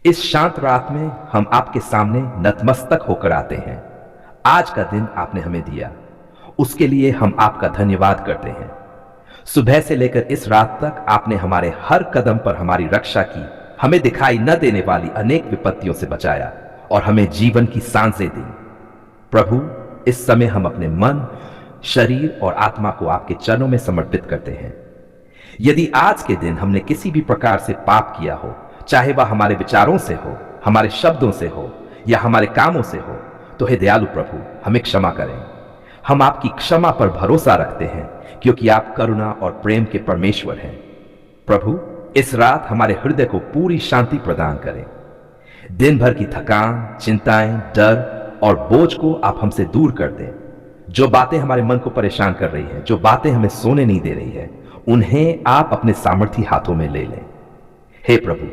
इस शांत रात में हम आपके सामने नतमस्तक होकर आते हैं। आज का दिन आपने हमें दिया, उसके लिए हम आपका धन्यवाद करते हैं। सुबह से लेकर इस रात तक आपने हमारे हर कदम पर हमारी रक्षा की, हमें दिखाई न देने वाली अनेक विपत्तियों से बचाया और हमें जीवन की सांसें दी। प्रभु, इस समय हम अपने मन, शरीर और आत्मा को आपके चरणों में समर्पित करते हैं। यदि आज के दिन हमने किसी भी प्रकार से पाप किया हो, चाहे वह हमारे विचारों से हो, हमारे शब्दों से हो या हमारे कामों से हो, तो हे दयालु प्रभु, हमें क्षमा करें। हम आपकी क्षमा पर भरोसा रखते हैं, क्योंकि आप करुणा और प्रेम के परमेश्वर हैं। प्रभु, इस रात हमारे हृदय को पूरी शांति प्रदान करें। दिन भर की थकान, चिंताएं, डर और बोझ को आप हमसे दूर कर दें। जो बातें हमारे मन को परेशान कर रही हैं, जो बातें हमें सोने नहीं दे रही है, उन्हें आप अपने सामर्थी हाथों में ले लें। हे प्रभु,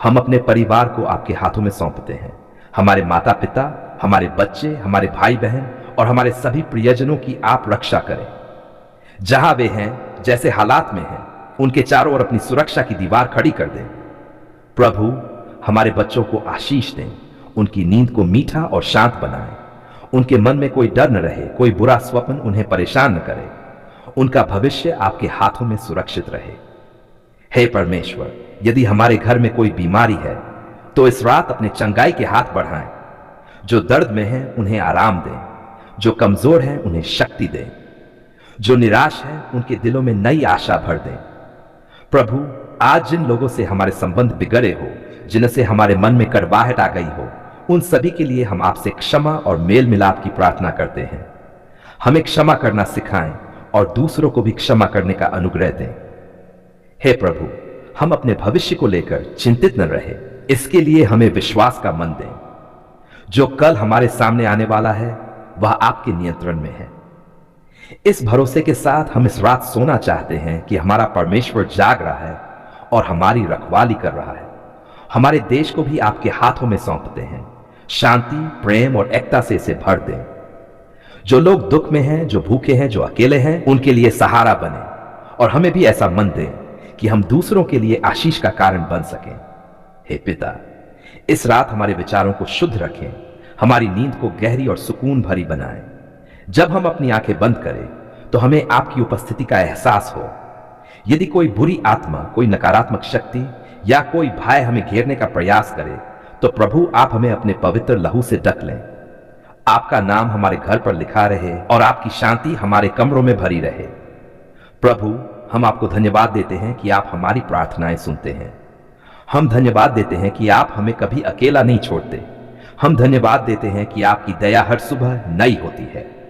हम अपने परिवार को आपके हाथों में सौंपते हैं। हमारे माता पिता, हमारे बच्चे, हमारे भाई बहन और हमारे सभी प्रियजनों की आप रक्षा करें। जहां वे हैं, जैसे हालात में हैं, उनके चारों ओर अपनी सुरक्षा की दीवार खड़ी कर दें। प्रभु, हमारे बच्चों को आशीष दें, उनकी नींद को मीठा और शांत बनाएं। उनके मन में कोई डर न रहे, कोई बुरा स्वप्न उन्हें परेशान न करे। उनका भविष्य आपके हाथों में सुरक्षित रहे। हे परमेश्वर, यदि हमारे घर में कोई बीमारी है, तो इस रात अपने चंगाई के हाथ बढ़ाएं। जो दर्द में हैं, उन्हें आराम दें। जो कमजोर हैं, उन्हें शक्ति दें। जो निराश हैं, उनके दिलों में नई आशा भर दें। प्रभु, आज जिन लोगों से हमारे संबंध बिगड़े हो, जिनसे हमारे मन में कड़वाहट आ गई हो, उन सभी के लिए हम आपसे क्षमा और मेल मिलाप की प्रार्थना करते हैं। हमें क्षमा करना सिखाएं और दूसरों को भी क्षमा करने का अनुग्रह दें। हे प्रभु, हम अपने भविष्य को लेकर चिंतित न रहे, इसके लिए हमें विश्वास का मन दें। जो कल हमारे सामने आने वाला है, वह आपके नियंत्रण में है। इस भरोसे के साथ हम इस रात सोना चाहते हैं कि हमारा परमेश्वर जाग रहा है और हमारी रखवाली कर रहा है। हमारे देश को भी आपके हाथों में सौंपते हैं। शांति, प्रेम और एकता से इसे भर दें। जो लोग दुख में हैं, जो भूखे हैं, जो अकेले हैं, उनके लिए सहारा बने और हमें भी ऐसा मन दें कि हम दूसरों के लिए आशीष का कारण बन सकें। हे पिता, इस रात हमारे विचारों को शुद्ध रखें, हमारी नींद को गहरी और सुकून भरी बनाएं। जब हम अपनी आंखें बंद करें, तो हमें आपकी उपस्थिति का एहसास हो। यदि कोई बुरी आत्मा, कोई नकारात्मक शक्ति या कोई भय हमें घेरने का प्रयास करे, तो प्रभु, आप हमें अपने पवित्र लहू से ढक लें। आपका नाम हमारे घर पर लिखा रहे और आपकी शांति हमारे कमरों में भरी रहे। प्रभु, हम आपको धन्यवाद देते हैं कि आप हमारी प्रार्थनाएं सुनते हैं। हम धन्यवाद देते हैं कि आप हमें कभी अकेला नहीं छोड़ते। हम धन्यवाद देते हैं कि आपकी दया हर सुबह नई होती है।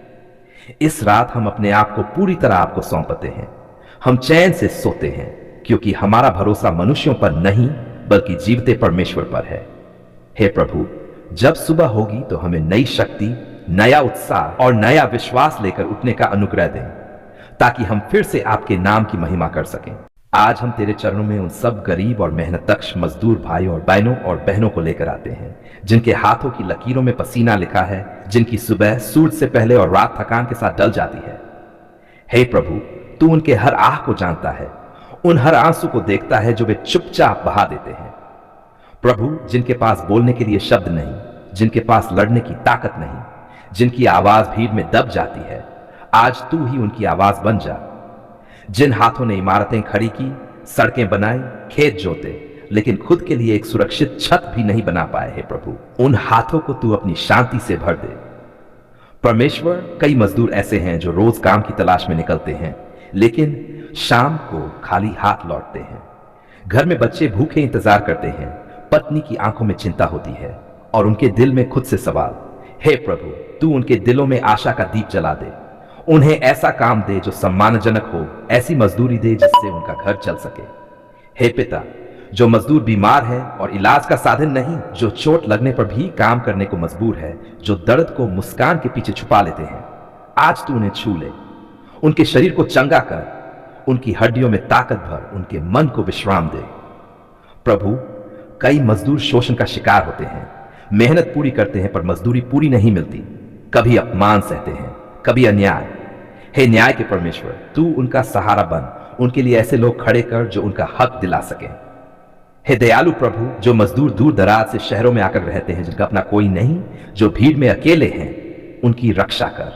इस रात हम अपने आप को पूरी तरह आपको सौंपते हैं। हम चैन से सोते हैं, क्योंकि हमारा भरोसा मनुष्यों पर नहीं, बल्कि जीवते परमेश्वर पर है। हे प्रभु, जब सुबह होगी तो हमें नई शक्ति, नया उत्साह और नया विश्वास लेकर उठने का अनुग्रह दें, ताकि हम फिर से आपके नाम की महिमा कर सकें। आज हम तेरे चरणों में उन सब गरीब और मेहनतकश मजदूर भाइयों और बहनों को लेकर आते हैं, जिनके हाथों की लकीरों में पसीना लिखा है, जिनकी सुबह सूरज से पहले और रात थकान के साथ डल जाती है। हे प्रभु, तू उनके हर आह को जानता है, उन हर आंसू को देखता है जो वे चुपचाप बहा देते हैं। प्रभु, जिनके पास बोलने के लिए शब्द नहीं, जिनके पास लड़ने की ताकत नहीं, जिनकी आवाज भीड़ में दब जाती है, आज तू ही उनकी आवाज बन जा। जिन हाथों ने इमारतें खड़ी की, सड़कें बनाई, खेत जोते, लेकिन खुद के लिए एक सुरक्षित छत भी नहीं बना पाए, हे प्रभु, उन हाथों को तू अपनी शांति से भर दे। परमेश्वर, कई मजदूर ऐसे हैं जो रोज काम की तलाश में निकलते हैं, लेकिन शाम को खाली हाथ लौटते हैं। घर में बच्चे भूखे इंतजार करते हैं, पत्नी की आंखों में चिंता होती है और उनके दिल में खुद से सवाल। हे प्रभु, तू उनके दिलों में आशा का दीप जला दे। उन्हें ऐसा काम दे जो सम्मानजनक हो, ऐसी मजदूरी दे जिससे उनका घर चल सके। हे पिता, जो मजदूर बीमार है और इलाज का साधन नहीं, जो चोट लगने पर भी काम करने को मजबूर है, जो दर्द को मुस्कान के पीछे छुपा लेते हैं, आज तू उन्हें छू ले। उनके शरीर को चंगा कर, उनकी हड्डियों में ताकत भर, उनके मन को विश्राम दे। प्रभु, कई मजदूर शोषण का शिकार होते हैं, मेहनत पूरी करते हैं पर मजदूरी पूरी नहीं मिलती। कभी अपमान सहते हैं, कभी अन्याय। हे न्याय के परमेश्वर, तू उनका सहारा बन, उनके लिए ऐसे लोग खड़े कर जो उनका हक दिला सके। हे दयालु प्रभु, जो मजदूर दूर दराज से शहरों में आकर रहते हैं, जिनका अपना कोई नहीं, जो भीड़ में अकेले हैं, उनकी रक्षा कर।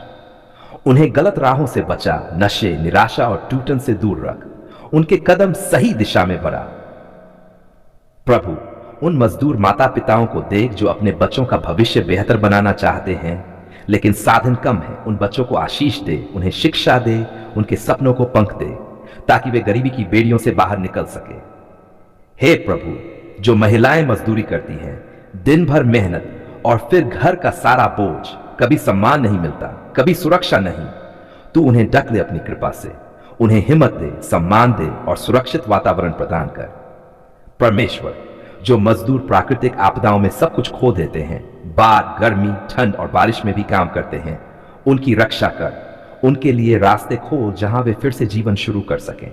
उन्हें गलत राहों से बचा, नशे, निराशा और टूटन से दूर रख। उनके कदम सही दिशा में बढ़ा। प्रभु, उन मजदूर माता पिताओं को देख जो अपने बच्चों का भविष्य बेहतर बनाना चाहते हैं, लेकिन साधन कम है। उन बच्चों को आशीष दे, उन्हें शिक्षा दे, उनके सपनों को पंख दे, ताकि वे गरीबी की बेड़ियों से बाहर निकल सके। हे प्रभु, जो महिलाएं मजदूरी करती हैं, दिन भर मेहनत और फिर घर का सारा बोझ, कभी सम्मान नहीं मिलता, कभी सुरक्षा नहीं, तू उन्हें ढक ले अपनी कृपा से। उन्हें हिम्मत दे, सम्मान दे और सुरक्षित वातावरण प्रदान कर। परमेश्वर, जो मजदूर प्राकृतिक आपदाओं में सब कुछ खो देते हैं, बाढ़, गर्मी, ठंड और बारिश में भी काम करते हैं, उनकी रक्षा कर। उनके लिए रास्ते खोल जहां वे फिर से जीवन शुरू कर सकें।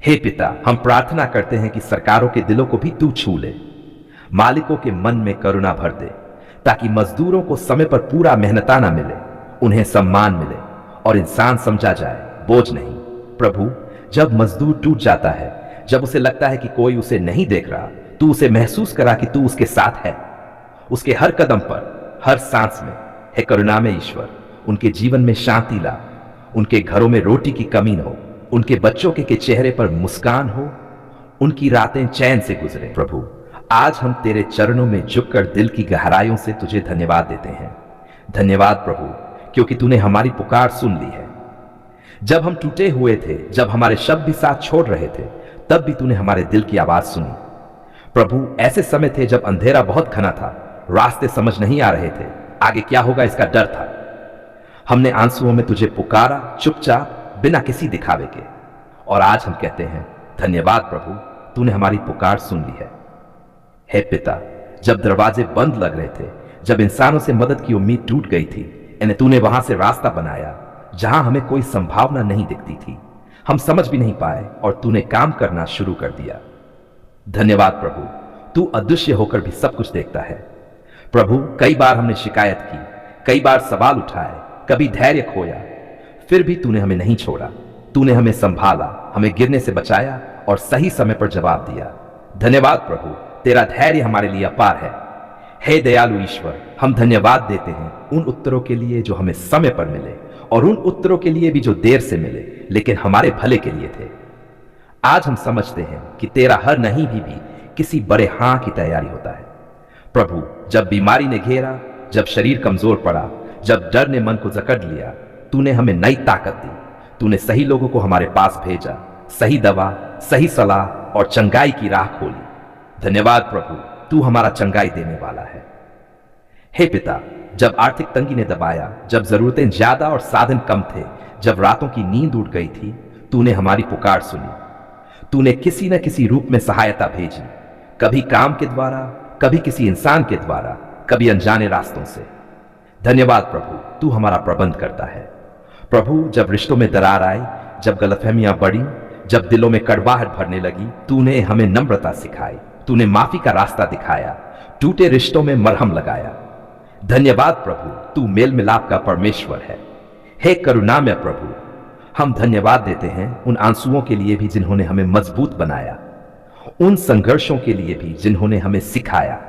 हे पिता, हम प्रार्थना करते हैं कि सरकारों के दिलों को भी तू छू ले। मालिकों के मन में करुणा भर दे, ताकि मजदूरों को समय पर पूरा मेहनताना मिले, उन्हें सम्मान मिले और इंसान समझा जाए, बोझ नहीं। प्रभु, जब मजदूर टूट जाता है, जब उसे लगता है कि कोई उसे नहीं देख रहा, तू उसे महसूस करा कि तू उसके साथ है, उसके हर कदम पर, हर सांस में। हे करुणामय ईश्वर, उनके जीवन में शांति ला, उनके घरों में रोटी की कमी न हो, उनके बच्चों के चेहरे पर मुस्कान हो, उनकी रातें चैन से गुजरे। प्रभु, आज हम तेरे चरणों में झुककर दिल की गहराइयों से तुझे धन्यवाद देते हैं। धन्यवाद प्रभु, क्योंकि तूने हमारी पुकार सुन ली है। जब हम टूटे हुए थे, जब हमारे शब्द भी साथ छोड़ रहे थे, तब भी तूने हमारे दिल की आवाज सुनी। प्रभु, ऐसे समय थे जब अंधेरा बहुत घना था, रास्ते समझ नहीं आ रहे थे, आगे क्या होगा इसका डर था। हमने आंसुओं में तुझे पुकारा, चुपचाप, बिना किसी दिखावे के। और आज हम कहते हैं, धन्यवाद प्रभु, तूने हमारी पुकार सुन ली है। हे पिता, जब दरवाजे बंद लग रहे थे, जब इंसानों से मदद की उम्मीद टूट गई थी, इन्हें तूने वहां से रास्ता बनाया जहां हमें कोई संभावना नहीं दिखती थी। हम समझ भी नहीं पाए और तूने काम करना शुरू कर दिया। धन्यवाद प्रभु, तू अदृश्य होकर भी सब कुछ देखता है। प्रभु, कई बार हमने शिकायत की, कई बार सवाल उठाए, कभी धैर्य खोया, फिर भी तूने हमें नहीं छोड़ा। तूने हमें संभाला, हमें गिरने से बचाया और सही समय पर जवाब दिया। धन्यवाद प्रभु, तेरा धैर्य हमारे लिए अपार है। हे दयालु ईश्वर, हम धन्यवाद देते हैं उन उत्तरों के लिए जो हमें समय पर मिले, और उन उत्तरों के लिए भी जो देर से मिले, लेकिन हमारे भले के लिए थे। आज हम समझते हैं कि तेरा हर नहीं भी किसी बड़े हां की तैयारी होता है। प्रभु, जब बीमारी ने घेरा, जब शरीर कमजोर पड़ा, जब डर ने मन को जकड़ लिया, तूने हमें नई ताकत दी। तूने सही लोगों को हमारे पास भेजा, सही दवा, सही सलाह और चंगाई की राह खोली। धन्यवाद प्रभु, तू हमारा चंगाई देने वाला है। हे पिता, जब आर्थिक तंगी ने दबाया, जब जरूरतें ज्यादा और साधन कम थे, जब रातों की नींद उड़ गई थी, तूने हमारी पुकार सुनी। तूने किसी न किसी रूप में सहायता भेजी, कभी काम के द्वारा, कभी किसी इंसान के द्वारा, कभी अनजाने रास्तों से। धन्यवाद प्रभु, तू हमारा प्रबंध करता है। प्रभु, जब रिश्तों में दरार आई, जब गलतफहमियां बढ़ी, जब दिलों में कड़वाहट भरने लगी, तूने हमें नम्रता सिखाई, तूने माफी का रास्ता दिखाया, टूटे रिश्तों में मरहम लगाया। धन्यवाद प्रभु, तू मेल मिलाप का परमेश्वर है। हे करुणामय प्रभु, हम धन्यवाद देते हैं उन आंसुओं के लिए भी जिन्होंने हमें मजबूत बनाया, उन संघर्षों के लिए भी जिन्होंने हमें सिखाया,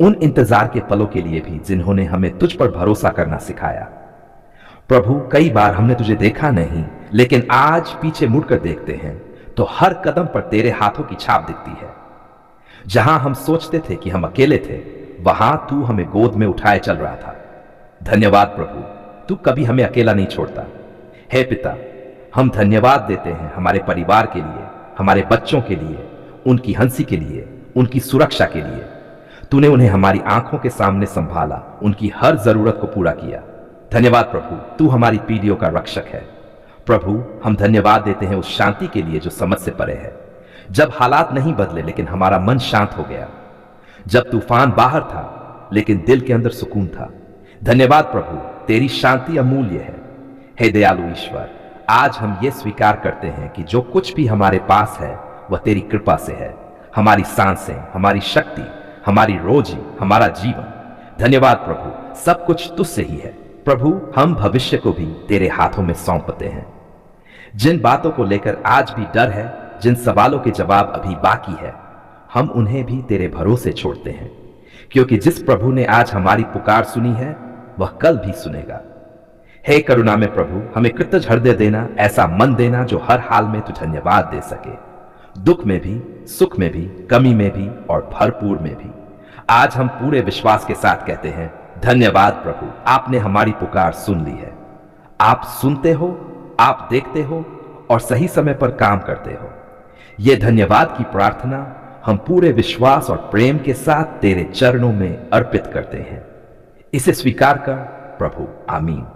उन इंतजार के पलों के लिए भी जिन्होंने हमें तुझ पर भरोसा करना सिखाया। प्रभु, कई बार हमने तुझे देखा नहीं, लेकिन आज पीछे मुड़कर देखते हैं तो हर कदम पर तेरे हाथों की छाप दिखती है। जहां हम सोचते थे कि हम अकेले थे, वहां तू हमें गोद में उठाए चल रहा था। धन्यवाद प्रभु, तू कभी हमें अकेला नहीं छोड़ता। हे पिता, हम धन्यवाद देते हैं हमारे परिवार के लिए, हमारे बच्चों के लिए, उनकी हंसी के लिए, उनकी सुरक्षा के लिए। तूने उन्हें हमारी आंखों के सामने संभाला, उनकी हर जरूरत को पूरा किया। धन्यवाद प्रभु, तू हमारी पीढ़ियों का रक्षक है। प्रभु, हम धन्यवाद देते हैं उस शांति के लिए जो समझ से परे है। जब हालात नहीं बदले लेकिन हमारा मन शांत हो गया, जब तूफान बाहर था लेकिन दिल के अंदर सुकून था। धन्यवाद प्रभु, तेरी शांति अमूल्य है। हे दयालु ईश्वर, आज हम ये स्वीकार करते हैं कि जो कुछ भी हमारे पास है वह तेरी कृपा से है। हमारी सांसें, हमारी शक्ति, हमारी रोजी, हमारा जीवन। धन्यवाद प्रभु, सब कुछ तुझसे ही है। प्रभु, हम भविष्य को भी तेरे हाथों में सौंपते हैं। जिन बातों को लेकर आज भी डर है, जिन सवालों के जवाब अभी बाकी है, हम उन्हें भी तेरे भरोसे छोड़ते हैं, क्योंकि जिस प्रभु ने आज हमारी पुकार सुनी है वह कल भी सुनेगा। हे करुणा में प्रभु, हमें कृतज्ञ हृदय देना, ऐसा मन देना जो हर हाल में तू धन्यवाद दे सके, दुख में भी, सुख में भी, कमी में भी और भरपूर में भी। आज हम पूरे विश्वास के साथ कहते हैं, धन्यवाद प्रभु, आपने हमारी पुकार सुन ली है। आप सुनते हो, आप देखते हो और सही समय पर काम करते हो। यह धन्यवाद की प्रार्थना हम पूरे विश्वास और प्रेम के साथ तेरे चरणों में अर्पित करते हैं। इसे स्वीकार कर प्रभु। आमीन।